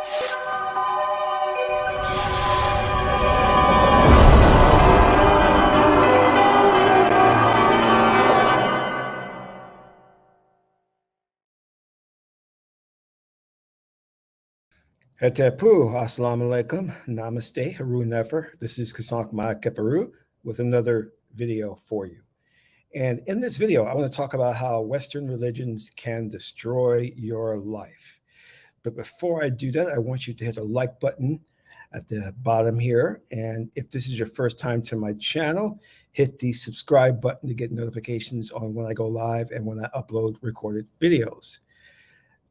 Hetepu, assalamu alaikum, namaste, haru nefer. This is Qesankh Ma Keperu with another video for you. And in this video, I want to talk about how Western religions can destroy your life. But before I do that, I want you to hit the like button at the bottom here. And if this is your first time to my channel, hit the subscribe button to get notifications on when I go live and when I upload recorded videos.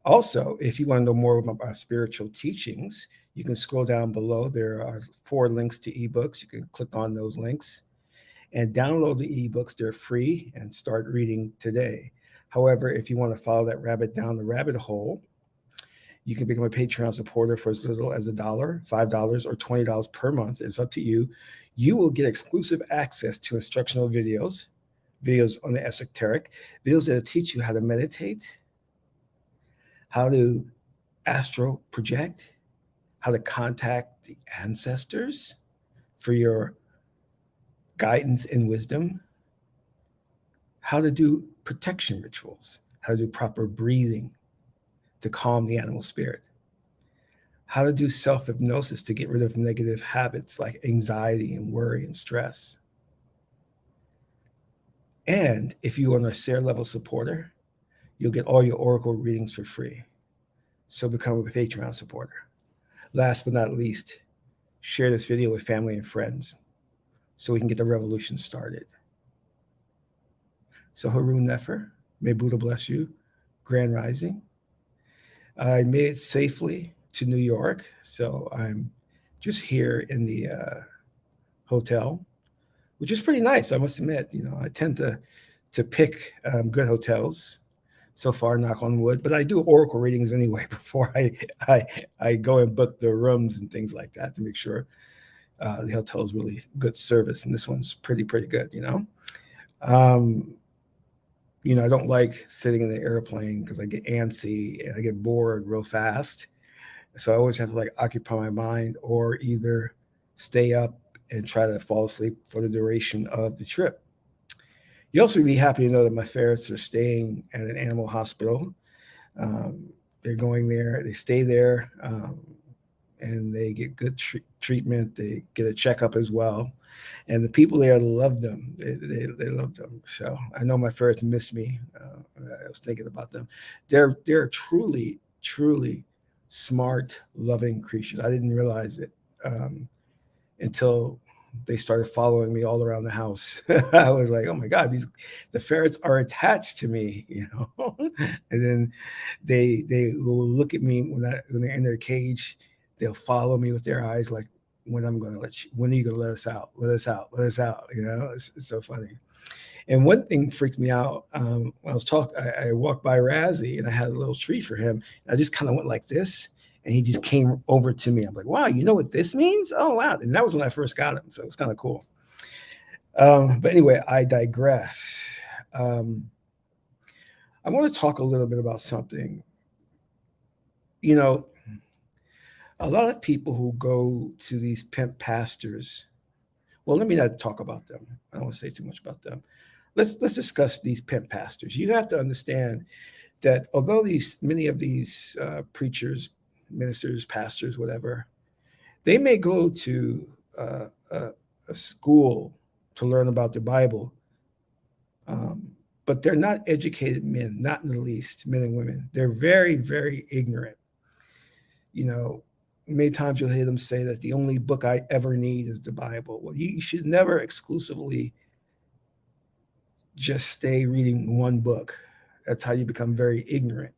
Also, if you want to know more about my spiritual teachings, you can scroll down below. There are 4 links to ebooks. You can click on those links and download the ebooks. They're free and start reading today. However, if you want to follow that rabbit down the rabbit hole, you can become a Patreon supporter for as little as $1, $5, or $20 per month. It's up to you. You will get exclusive access to instructional videos on the esoteric, videos that teach you how to meditate, how to astral project, how to contact the ancestors for your guidance and wisdom, how to do protection rituals, how to do proper breathing to calm the animal spirit, how to do self-hypnosis to get rid of negative habits like anxiety and worry and stress. And if you are a SARE level supporter, you'll get all your oracle readings for free. So become a Patreon supporter. Last but not least, share this video with family and friends so we can get the revolution started. So Haroon Nefer, may Buddha bless you, Grand Rising. I made it safely to New York, so I'm just here in the hotel, which is pretty nice, I must admit. You know, I tend to pick good hotels so far, knock on wood, but I do oracle readings anyway before I go and book the rooms and things like that to make sure the hotel is really good service, and this one's pretty good, you know. You know, I don't like sitting in the airplane because I get antsy and I get bored real fast. So I always have to like occupy my mind or either stay up and try to fall asleep for the duration of the trip. You also be happy to know that my ferrets are staying at an animal hospital. They're going there, they stay there, and they get good treatment. They get a checkup as well. And the people there love them. They love them. So I know my ferrets miss me. I was thinking about them. They're truly smart, loving creatures. I didn't realize it until they started following me all around the house. I was like, oh my God, the ferrets are attached to me, you know. And then they will look at me when they're in their cage. They'll follow me with their eyes, like, when are you going to let us out? Let us out. You know, it's so funny. And one thing freaked me out. When I walked by Razzie and I had a little treat for him. I just kind of went like this, and he just came over to me. I'm like, wow, you know what this means? Oh, wow. And that was when I first got him. So it was kind of cool. But anyway, I digress. I want to talk a little bit about something. You know, a lot of people who go to these pimp pastors, well, let me not talk about them. I don't want to say too much about them. Let's discuss these pimp pastors. You have to understand that although many of these preachers, ministers, pastors, whatever, they may go to a school to learn about the Bible, but they're not educated men, not in the least, men and women. They're very ignorant. You know, many times you'll hear them say that the only book I ever need is the Bible. Well, you should never exclusively just stay reading one book. That's how you become very ignorant.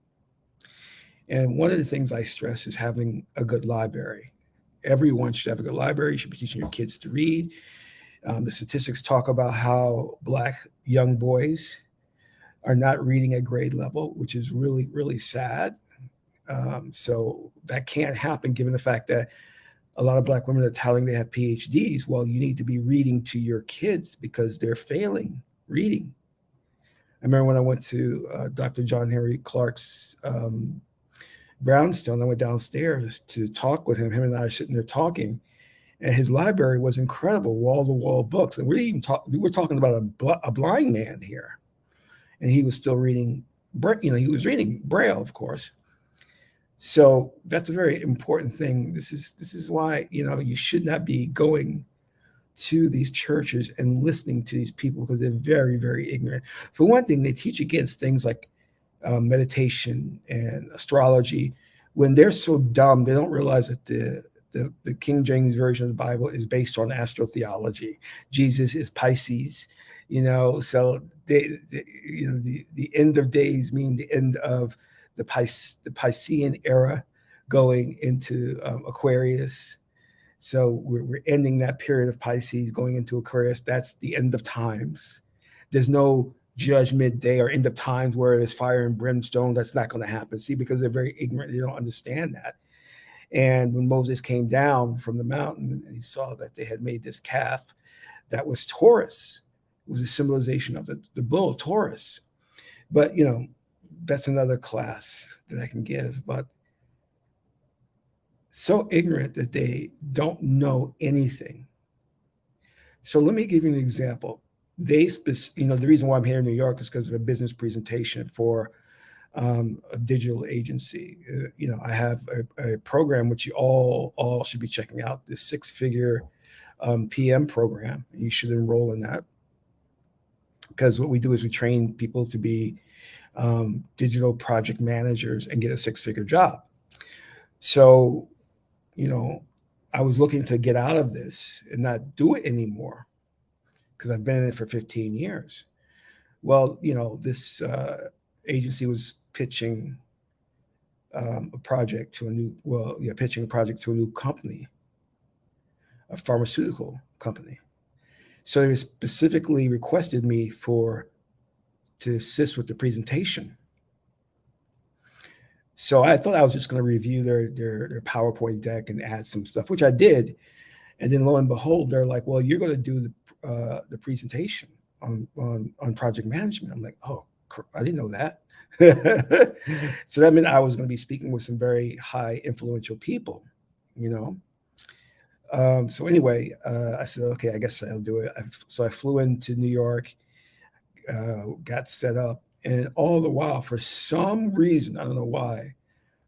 And one of the things I stress is having a good library. Everyone should have a good library. You should be teaching your kids to read. The statistics talk about how Black young boys are not reading at grade level, which is really sad. So that can't happen given the fact that a lot of Black women are telling they have PhDs. Well, you need to be reading to your kids because they're failing reading. I remember when I went to Dr. John Henry Clark's Brownstone. I went downstairs to talk with him. Him and I are sitting there talking, and his library was incredible, wall to wall books. And we're talking about a blind man here, and he was still reading. He was reading Braille, of course. So that's a very important thing. This is why you should not be going to these churches and listening to these people because they're very, very ignorant. For one thing, they teach against things like meditation and astrology. When they're so dumb, they don't realize that the King James version of the Bible is based on astrotheology. Jesus is Pisces, so the end of days mean the end of the Piscean era, going into Aquarius. So we're ending that period of Pisces, going into Aquarius. That's the end of times. There's no judgment day or end of times where there's fire and brimstone. That's not going to happen. See, because they're very ignorant. They don't understand that. And when Moses came down from the mountain and he saw that they had made this calf that was Taurus, it was a symbolization of the bull, Taurus. But, that's another class that I can give. But so ignorant that they don't know anything. So let me give you an example. The reason why I'm here in New York is because of a business presentation for a digital agency. I have a program which you all should be checking out, this 6-figure PM program. You should enroll in that, because what we do is we train people to be digital project managers and get a 6-figure job. So, I was looking to get out of this and not do it anymore because I've been in it for 15 years. Well, this agency was pitching a project to a new company, a pharmaceutical company. So they specifically requested me to assist with the presentation. So I thought I was just going to review their PowerPoint deck and add some stuff, which I did. And then lo and behold, they're like, "Well, you're going to do the presentation on project management." I'm like, "Oh, I didn't know that." So that meant I was going to be speaking with some very high influential people, So anyway, I said, "Okay, I guess I'll do it." So I flew into New York, got set up, and all the while, for some reason, I don't know why,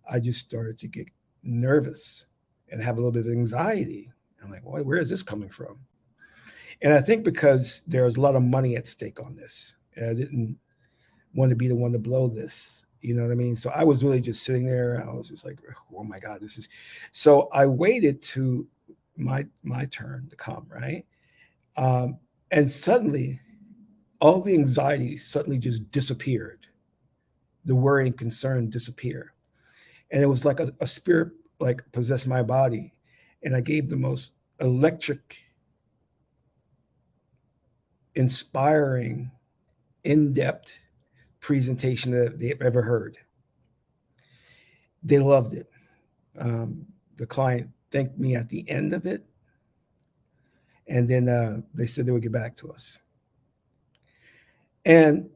I just started to get nervous and have a little bit of anxiety. I'm like, where is this coming from? And I think because there's a lot of money at stake on this, and I didn't want to be the one to blow this. You know what I mean? So I was really just sitting there. I was just like, oh my God, this is. So I waited to my turn to come, right? And suddenly, all the anxiety suddenly just disappeared. The worry and concern disappeared. And it was like a spirit like possessed my body. And I gave the most electric, inspiring, in-depth presentation that they've ever heard. They loved it. The client thanked me at the end of it. And then they said they would get back to us. And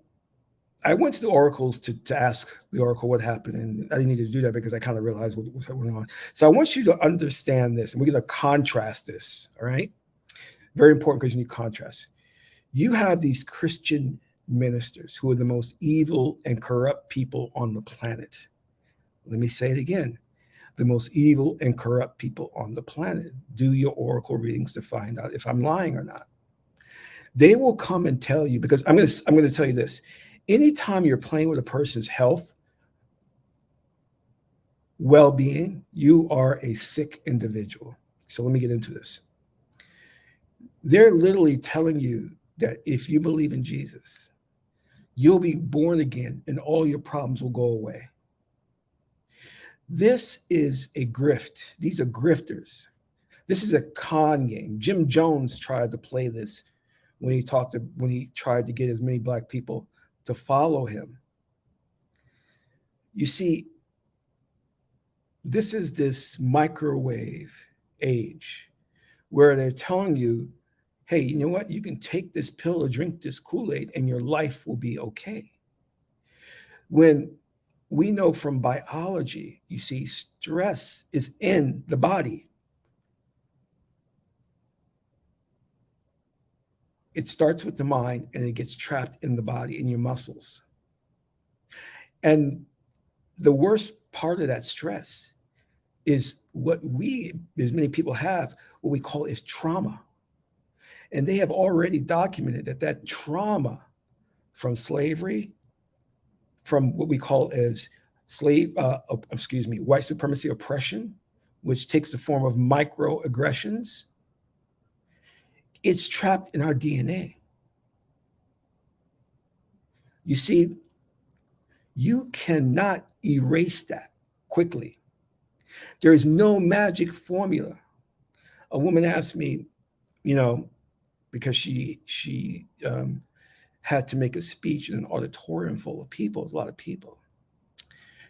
I went to the oracles to ask the oracle what happened, and I didn't need to do that because I kind of realized what was going on. So I want you to understand this, and we're going to contrast this, all right? Very important because you need contrast. You have these Christian ministers who are the most evil and corrupt people on the planet. Let me say it again. The most evil and corrupt people on the planet. Do your oracle readings to find out if I'm lying or not. They will come and tell you, because I'm going to tell you this. Anytime you're playing with a person's health, well-being, you are a sick individual. So let me get into this. They're literally telling you that if you believe in Jesus, you'll be born again and all your problems will go away. This is a grift. These are grifters. This is a con game. Jim Jones tried to play this when he tried to get as many Black people to follow him. You see, this is this microwave age where they're telling you, hey, you know what? You can take this pill or drink this Kool-Aid and your life will be okay. When We know from biology, you see, stress is in the body. It starts with the mind and it gets trapped in the body, in your muscles. And the worst part of that stress is what we, as many people have, what we call is trauma. And they have already documented that that trauma from slavery, from what we call as white supremacy oppression, which takes the form of microaggressions, it's trapped in our DNA. You see, you cannot erase that quickly. There is no magic formula. A woman asked me, you know, because she had to make a speech in an auditorium full of people, a lot of people.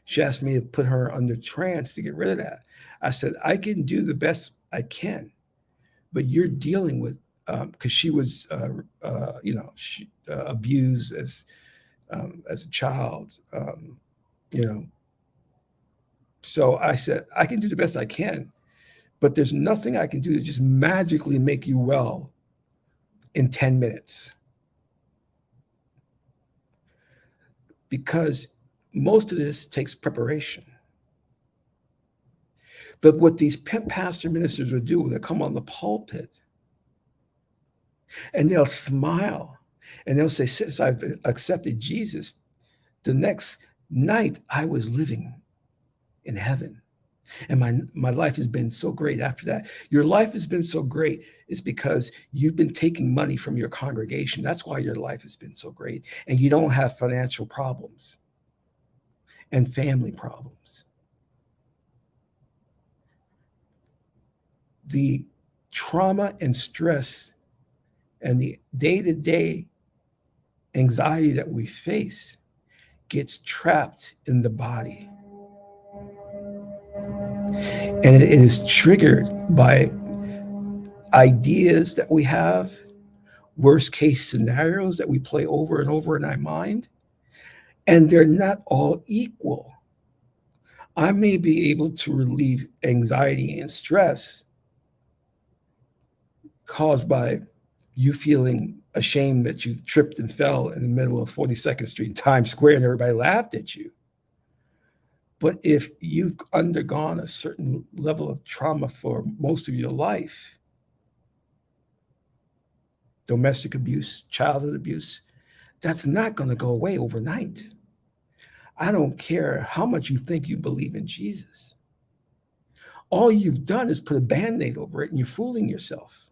She asked me to put her under trance to get rid of that. I said, I can do the best I can, but you're dealing with, because she was, abused as a child, you know. So I said, I can do the best I can, but there's nothing I can do to just magically make you well in 10 minutes. Because most of this takes preparation. But what these pimp pastor ministers will do, they'll come on the pulpit and they'll smile and they'll say, since I've accepted Jesus, the next night I was living in heaven. And my life has been so great after that. Your life has been so great is because you've been taking money from your congregation. That's why your life has been so great. And you don't have financial problems and family problems. The trauma and stress and the day-to-day anxiety that we face gets trapped in the body. And it is triggered by ideas that we have, worst case scenarios that we play over and over in our mind, and they're not all equal. I may be able to relieve anxiety and stress caused by you feeling ashamed that you tripped and fell in the middle of 42nd Street, Times Square, and everybody laughed at you. But if you've undergone a certain level of trauma for most of your life, domestic abuse, childhood abuse, that's not going to go away overnight. I don't care how much you think you believe in Jesus. All you've done is put a Band-Aid over it and you're fooling yourself.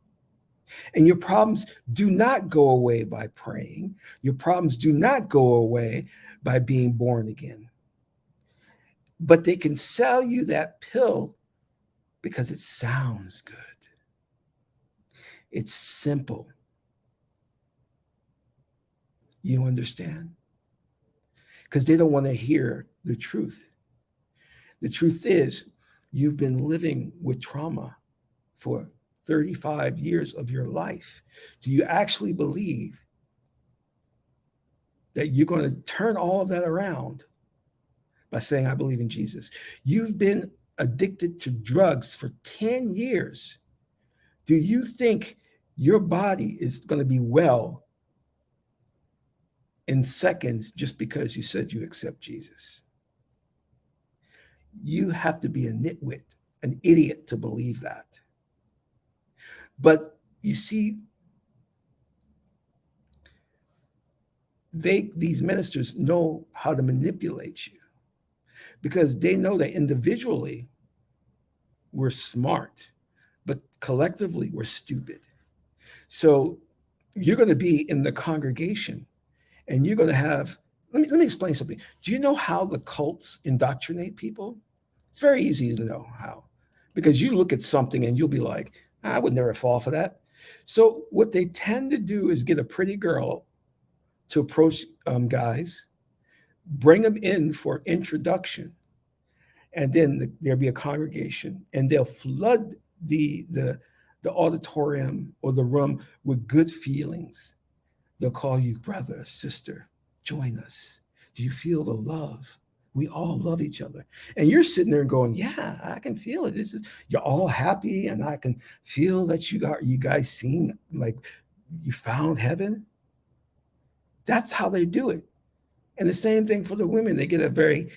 And your problems do not go away by praying. Your problems do not go away by being born again. But they can sell you that pill because it sounds good. It's simple. You understand? Because they don't want to hear the truth. The truth is, you've been living with trauma for 35 years of your life. Do you actually believe that you're going to turn all of that around by saying, I believe in Jesus? You've been addicted to drugs for 10 years. Do you think your body is going to be well in seconds just because you said you accept Jesus? You have to be a nitwit, an idiot to believe that. But you see, these ministers know how to manipulate you because they know that individually we're smart, but collectively we're stupid. So you're going to be in the congregation and you're going to have, let me explain something. Do you know how the cults indoctrinate people? It's very easy to know how, because you look at something and you'll be like, I would never fall for that. So what they tend to do is get a pretty girl to approach guys, bring them in for introduction, and then there'll be a congregation, and they'll flood the auditorium or the room with good feelings. They'll call you brother, sister, join us. Do you feel the love We all love each other. And you're sitting there going, yeah, I can feel it. You're all happy, and I can feel that you guys seem like you found heaven. That's how they do it. And the same thing for the women. They get a very,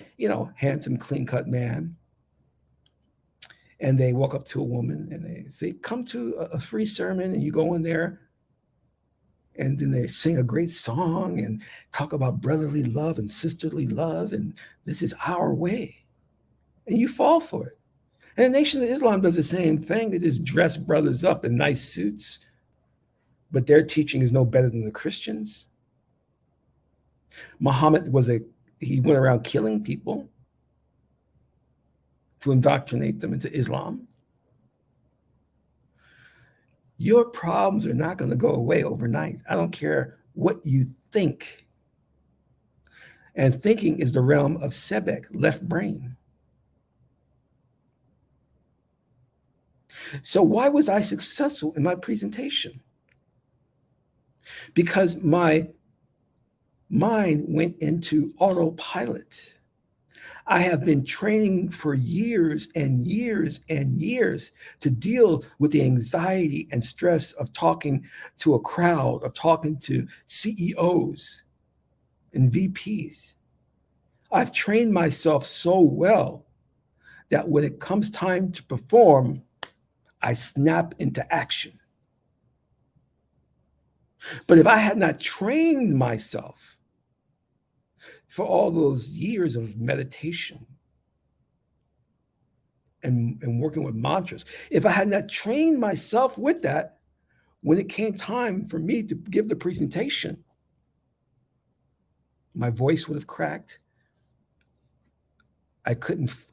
handsome, clean-cut man, and they walk up to a woman and they say, come to a free sermon, and you go in there, and then they sing a great song and talk about brotherly love and sisterly love, and this is our way. And you fall for it. And the Nation of Islam does the same thing. They just dress brothers up in nice suits, but their teaching is no better than the Christians. Muhammad he went around killing people to indoctrinate them into Islam. Your problems are not going to go away overnight. I don't care what you think. And thinking is the realm of Sebek, left brain. So why was I successful in my presentation? Because my mind went into autopilot. I have been training for years and years and years to deal with the anxiety and stress of talking to a crowd, of talking to CEOs and VPs. I've trained myself so well that when it comes time to perform, I snap into action. But if I had not trained myself for all those years of meditation and working with mantras, if I had not trained myself with that, when it came time for me to give the presentation, my voice would have cracked. I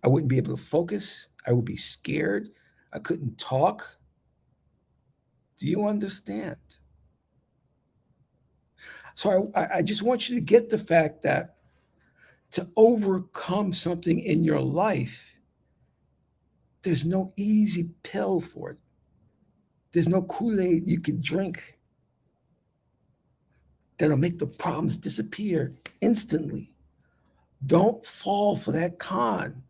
wouldn't be able to focus. I would be scared. I couldn't talk. Do you understand? So I just want you to get the fact that to overcome something in your life, there's no easy pill for it. There's no Kool-Aid you could drink that'll make the problems disappear instantly. Don't fall for that con.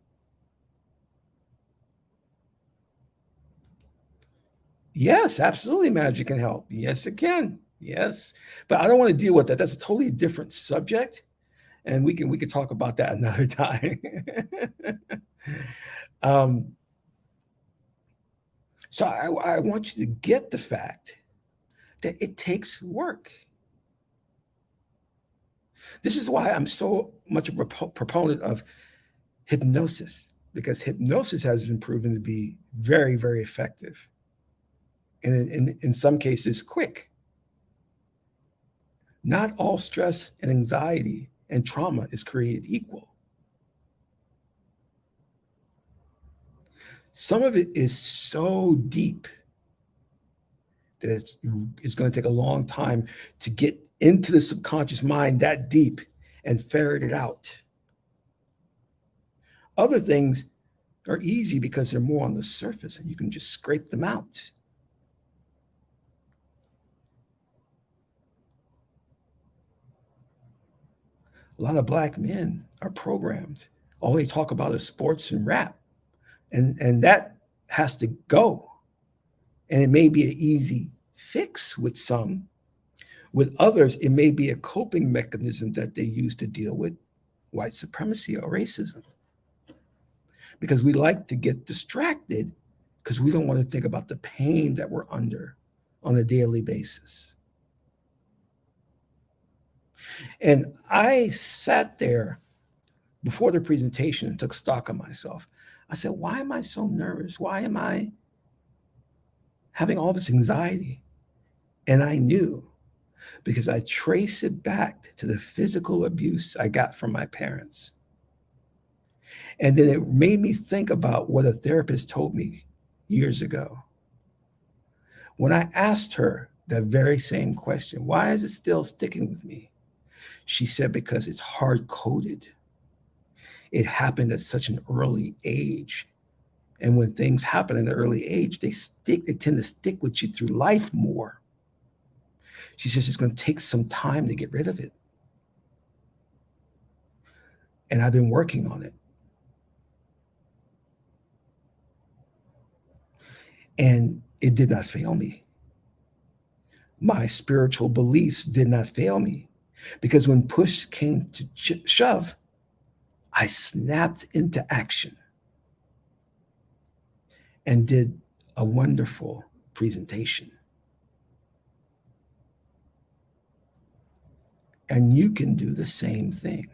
Yes, absolutely, magic can help. Yes, it can. Yes, but I don't want to deal with that. That's a totally different subject, and we can talk about that another time. So I want you to get the fact that it takes work. This is why I'm so much of a proponent of hypnosis, because hypnosis has been proven to be very, very effective, and in some cases, quick. Not all stress and anxiety and trauma is created equal. Some of it is so deep that it's going to take a long time to get into the subconscious mind that deep and ferret it out. Other things are easy because they're more on the surface and you can just scrape them out. A lot of Black men are programmed. All they talk about is sports and rap. And that has to go. And it may be an easy fix with some. With others, it may be a coping mechanism that they use to deal with white supremacy or racism. Because we like to get distracted because we don't want to think about the pain that we're under on a daily basis. And I sat there before the presentation and took stock of myself. I said, why am I so nervous? Why am I having all this anxiety? And I knew, because I trace it back to the physical abuse I got from my parents. And then it made me think about what a therapist told me years ago. When I asked her that very same question, why is it still sticking with me? She said, because it's hard-coded. It happened at such an early age. And when things happen at an early age, they tend to stick with you through life more. She says it's going to take some time to get rid of it. And I've been working on it. And it did not fail me. My spiritual beliefs did not fail me because when push came to shove, I snapped into action and did a wonderful presentation. And you can do the same thing.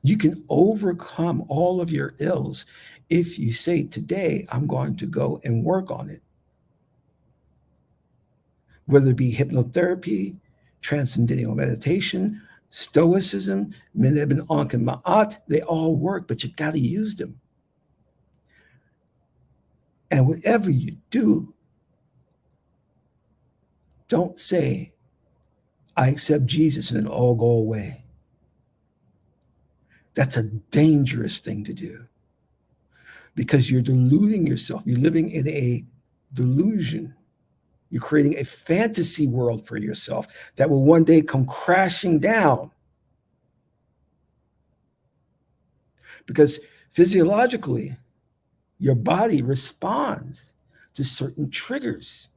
You can overcome all of your ills if you say, today, I'm going to go and work on it. Whether it be hypnotherapy, transcendental meditation, stoicism, minebin ankh and ma'at, they all work, but you've got to use them. And whatever you do, don't say, I accept Jesus and it all go away. That's a dangerous thing to do because you're deluding yourself. You're living in a delusion. You're creating a fantasy world for yourself that will one day come crashing down. Because physiologically, your body responds to certain triggers.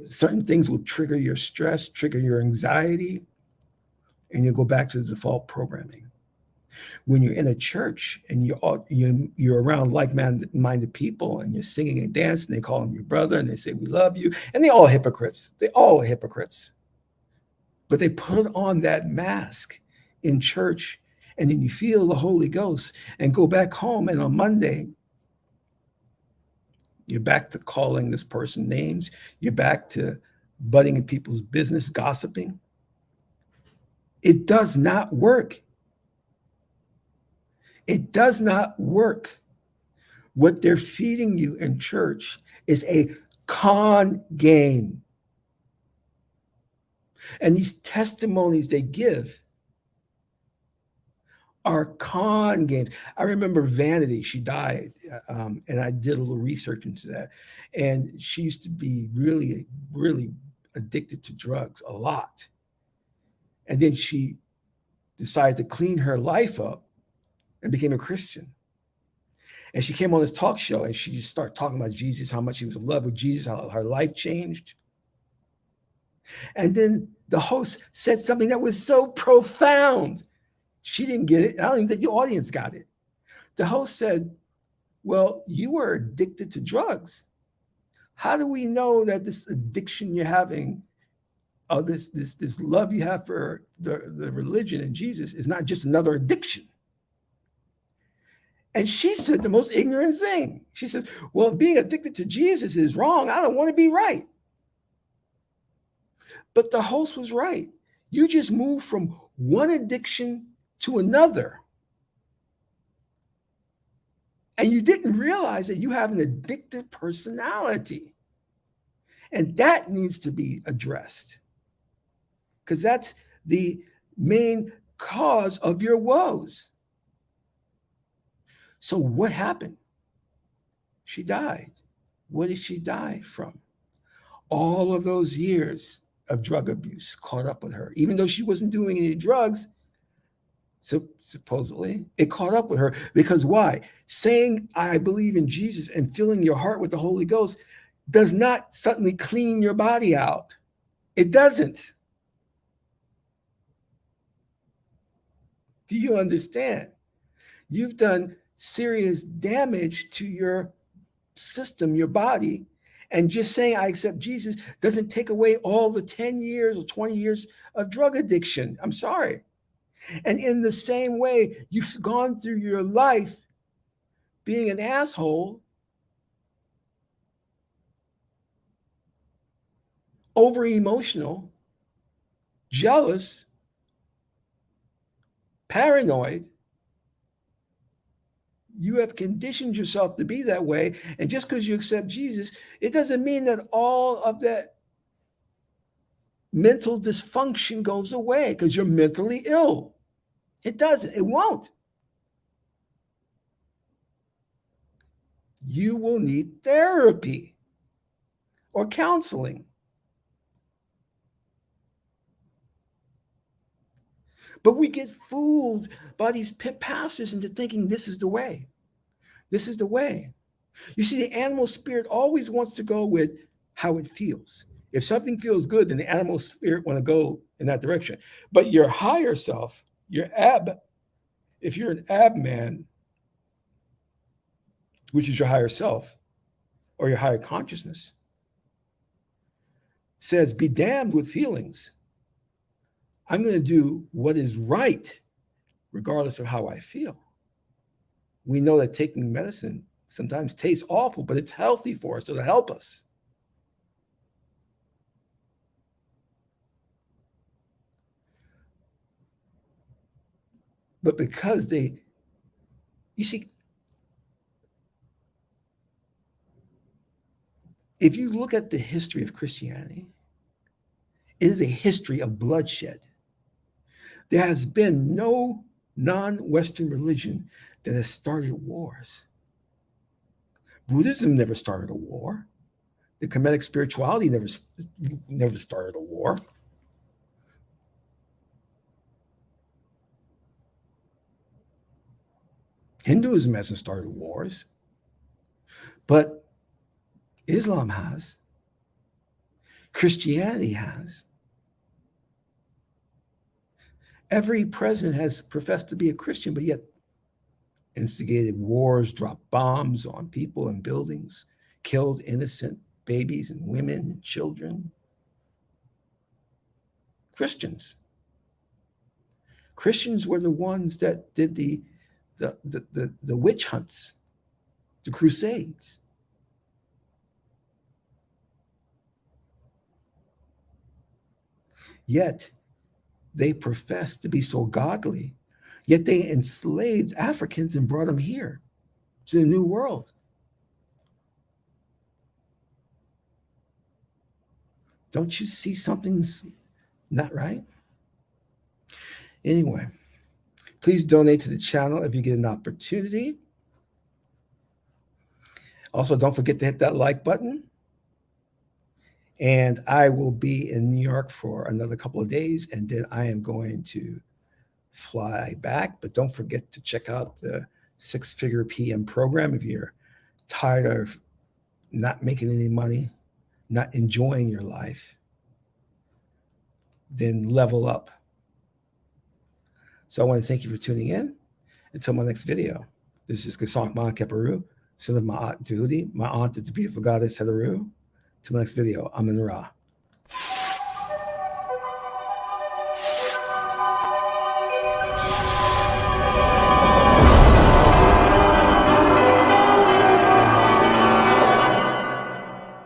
Certain things will trigger your stress, trigger your anxiety, and you'll go back to the default programming. When you're in a church and you're around like-minded people and you're singing and dancing, they call them your brother and they say, we love you. And they're all hypocrites. They all are hypocrites. But they put on that mask in church and then you feel the Holy Ghost and go back home. And on Monday, you're back to calling this person names. You're back to butting in people's business, gossiping. It does not work. It does not work. What they're feeding you in church is a con game. And these testimonies they give are con games. I remember Vanity, she died, and I did a little research into that. And she used to be really, really addicted to drugs a lot. And then she decided to clean her life up and became a Christian. And she came on this talk show and she just started talking about Jesus, how much she was in love with Jesus, how her life changed. And then the host said something that was so profound. She didn't get it. I don't even think the audience got it. The host said, well, you were addicted to drugs. How do we know that this addiction you're having, this love you have for the religion and Jesus is not just another addiction? And she said the most ignorant thing. She said, well, being addicted to Jesus is wrong. I don't want to be right. But the host was right. You just moved from one addiction to another. And you didn't realize that you have an addictive personality. And that needs to be addressed because that's the main cause of your woes. So what happened? She died. What did she die from? All of those years of drug abuse caught up with her. Even though she wasn't doing any drugs, so supposedly, it caught up with her. Because why? Saying, I believe in Jesus and filling your heart with the Holy Ghost does not suddenly clean your body out. It doesn't. Do you understand? You've done serious damage to your system, your body, and just saying I accept Jesus doesn't take away all the 10 years or 20 years of drug addiction. I'm sorry. And in the same way, you've gone through your life being an asshole, over emotional, jealous, paranoid. You have conditioned yourself to be that way. And just because you accept Jesus, it doesn't mean that all of that mental dysfunction goes away because you're mentally ill. It doesn't. It won't. You will need therapy or counseling. But we get fooled by these pimp pastors into thinking this is the way. This is the way. You see, the animal spirit always wants to go with how it feels. If something feels good, then the animal spirit want to go in that direction. But your higher self, if you're an ab man, which is your higher self or your higher consciousness, says, be damned with feelings. I'm going to do what is right, regardless of how I feel. We know that taking medicine sometimes tastes awful, but it's healthy for us, so it'll help us. But because you see, if you look at the history of Christianity, it is a history of bloodshed. There has been no non-Western religion that has started wars. Buddhism never started a war. The Kemetic spirituality never started a war. Hinduism hasn't started wars. But Islam has. Christianity has. Every president has professed to be a Christian, but yet instigated wars, dropped bombs on people and buildings, killed innocent babies and women and children. Christians were the ones that did the witch hunts, the crusades. Yet they professed to be so godly, yet they enslaved Africans and brought them here to the New World. Don't you see something's not right? Anyway, please donate to the channel if you get an opportunity. Also, don't forget to hit that like button. And I will be in New York for another couple of days, and then I am going to fly back. But don't forget to check out the 6-Figure PM program if you're tired of not making any money, not enjoying your life, then level up. So I want to thank you for tuning in. Until my next video, this is Qesankh Ma Keperu, son of my aunt Tahuti. My aunt is the beautiful goddess Heteru. Till my next video, I'm in Ra.